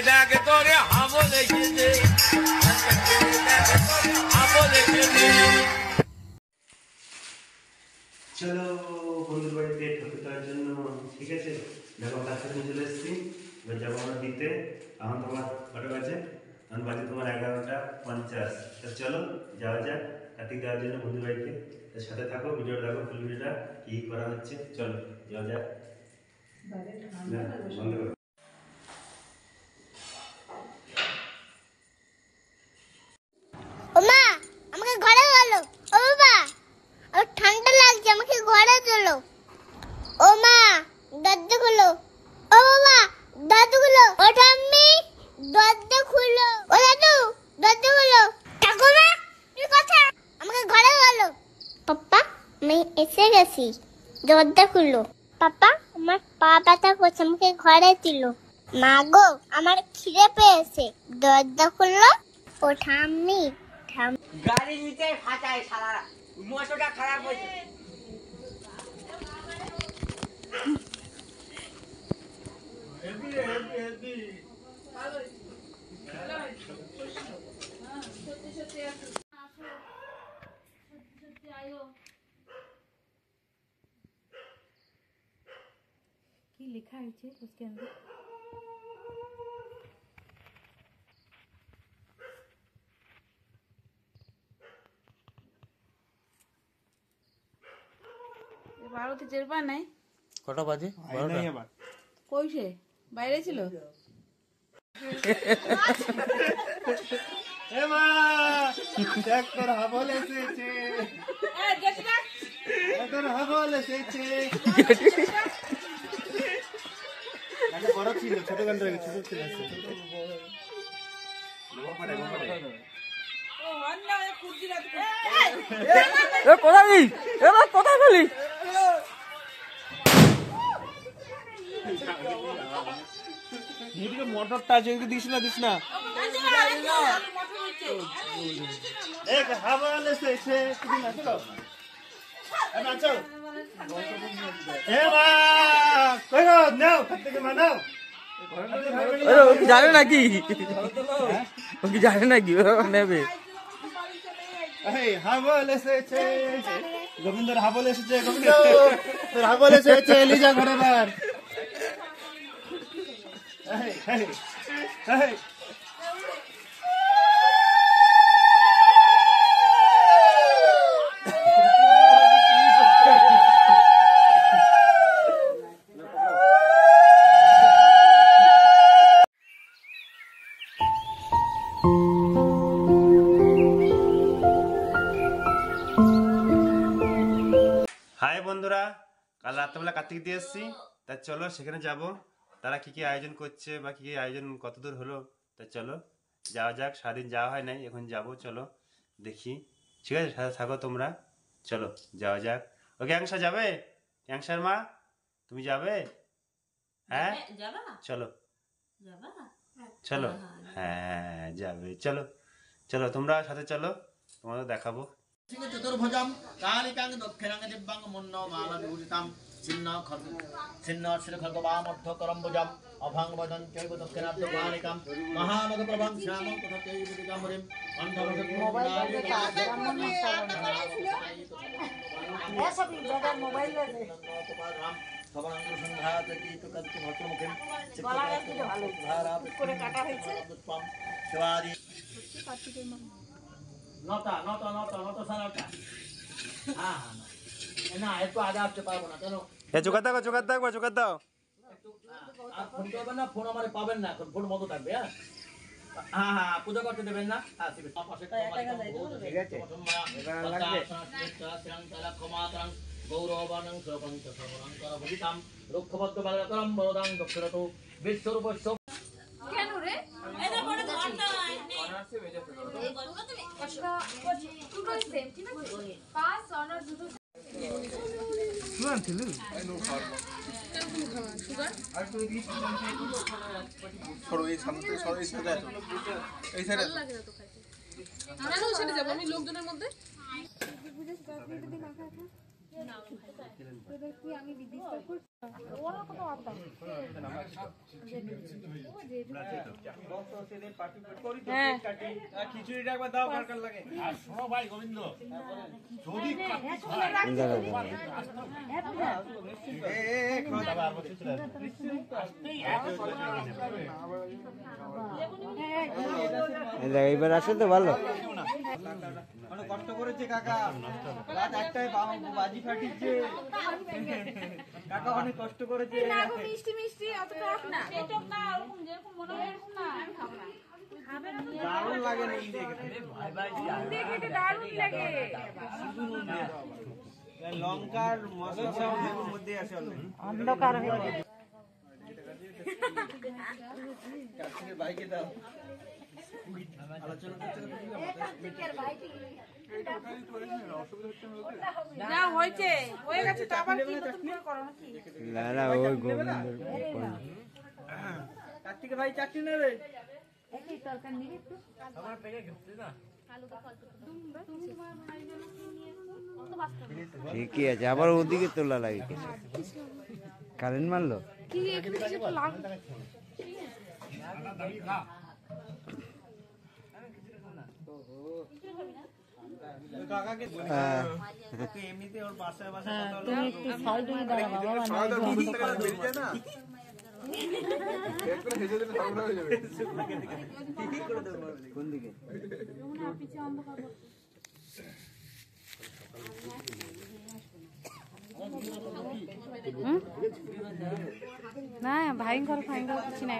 দেখ তোরে হাবো লেগেছে চলো বন্ধুর বাড়িতে ঠাকুর দেওয়ার জন্য ঠিক আছে দেখো কাছে নিয়ে চলে এসেছি এবার যাবো আমরা দিতে এখন তোমার কটা বাজে এখন বাজে তোমার 11:50 তা চলো যাওয়া যাক কার্তিক দেওয়ার জন্য বন্ধুর বাড়িতে তার সাথে থাকো ভিডিওটা দেখো ফুল ভিডিওটা কী করা হচ্ছে চলো যাওয়া যাক বন্ধ করো ওমা আমাকে ঘরে বলো ও বাবা আর ঠান্ডা লাগছে আমাকে ঘরে চলো ও মা দরজা খুলো ও বাবা দরজা খুলো ও ঠাম্মি দরজা খুলো ও দাদু দরজা খুলো ঠাকুমা কি কথা আমাকে ঘরে বলো পাপা আমি এসে গেছি দরজা খুলো পাপা আমার পা ব্যথা করছে আমাকে ঘরে তুলো মা গো আমার খিদে পেয়েছে দরজা খুলো ও ঠাম্মি গাড়ি নিতে ফাটায় সারা মোটরটা খারাপ হয়েছে কি লেখা আছে उसके अंदर বারোতে চেরবা নাই কটা বাজে? কইছে বাইরে ছিল ছোট গান ছোট ছিল কোথায় গেলি? মোটরটা আছে দিস না জানে নাকি ও কি জানে নাকি নেবে হাবল এসেছে গোবিন্দর হাবল এসেছে গোবিন্দ তোর হাবল এসেছে লিজা ঘরে বার হাই বন্ধুরা কাল রাত্রেবেলা কার্তিক দিয়ে এসেছি তা চলো সেখানে যাব তারা কি কি আয়োজন করছে বা কি কি আয়োজন কতদূর হলো তা চলো যাওয়া যাক সারাদিন যাওয়া হয় নাই এখন যাব চলো দেখি ঠিক আছে সাথে থাকো তোমরা চলো যাওয়া যাক ওকে অ্যাংসা যাবে অ্যাংসার মা তুমি যাবে হ্যাঁ চলো চলো হ্যাঁ যাবে চলো চলো তোমরা সাথে চলো তোমাদের দেখাবো চতুর্ভুজম কালিকাং দক্ষিণাং দিব্যাং মুন্নো মালবিভূষিতাম ছিন্ন শ্রীখর্গবামর্ধকরম্বুজম অভাং বদন চৈব দক্ষিণার্ধ কালিকাম মহামগপ্রভং শ্যামং তথা চৈব দিগম্বরিম নটা সাড়ে হ্যাঁ না একটু আগে আসতে পারবো না কেন চোখার দাও চোখার দাও আর ফোন করবেন না ফোন আমার পাবেন না এখন ফোন বন্ধ থাকবে হ্যাঁ হ্যাঁ পুজো করতে দেবেন না ঠিক আছে গৌরবানং সপঞ্চ সর্বঙ্কর ভূষিতাম রুক্ষবদ্ধ বালকরম বরদাং দক্ষিণত বিশ্বরূপস্য কেন রে এটা পড়ে ধরতা নাই দুটো সেম ঠিক আছে পাস অনার দুটো সুগার ছিল সুগার আর তুই দিস এই সামনে এই সাইডে এই সাইডে ভালো লাগে না তো খাইতে আমরা তো সেটা যাব আমি লোকজনের মধ্যে বুঝেছ গাছটা যদি মাখা আছে খিচুড়িটা একবার দাও কার কার লাগে আর শোনো ভাই গোবিন্দ যদি এবার আসলে তো ভালো অনেক কষ্ট করেছে কাকা রাত একটাই বাজি ফাটিছে কাকা অনেক কষ্ট করেছে মিষ্টি মিষ্টি অত টক না টক না ওরকম যেরকম মনে হয় এরকম না আমি খাবো না দারুণ লাগে নুন দিয়ে খেতে খেতে দারুণ লাগে লঙ্কার মশলা সব লেবুর মধ্যে আছে অলরেডি অন্ধকার হয়ে কাছে বাইকে দাও আলোচনা করতে না হয়েছে হয়ে গেছে তো আবার কি নতুন করে করো নাকি না না ওই গোবিন্দের কার্তিক ভাই চাকরি নেবে একই তরকারি নিবি একটু আমার পেকে গেছে না ঠিকই আছে আবার ওদিকে তোলা লাগে কারেন্ট মারলো কি এখানে কিছু তো লাগ কাকাকে হ্যাঁ। তুই এমনিতে ওর পাশে পাশে তুমি একটু সাইডে দাঁড়াও বাবা না কোন দিকে না ভয়ঙ্কর ভয়ঙ্কর কিছু নাই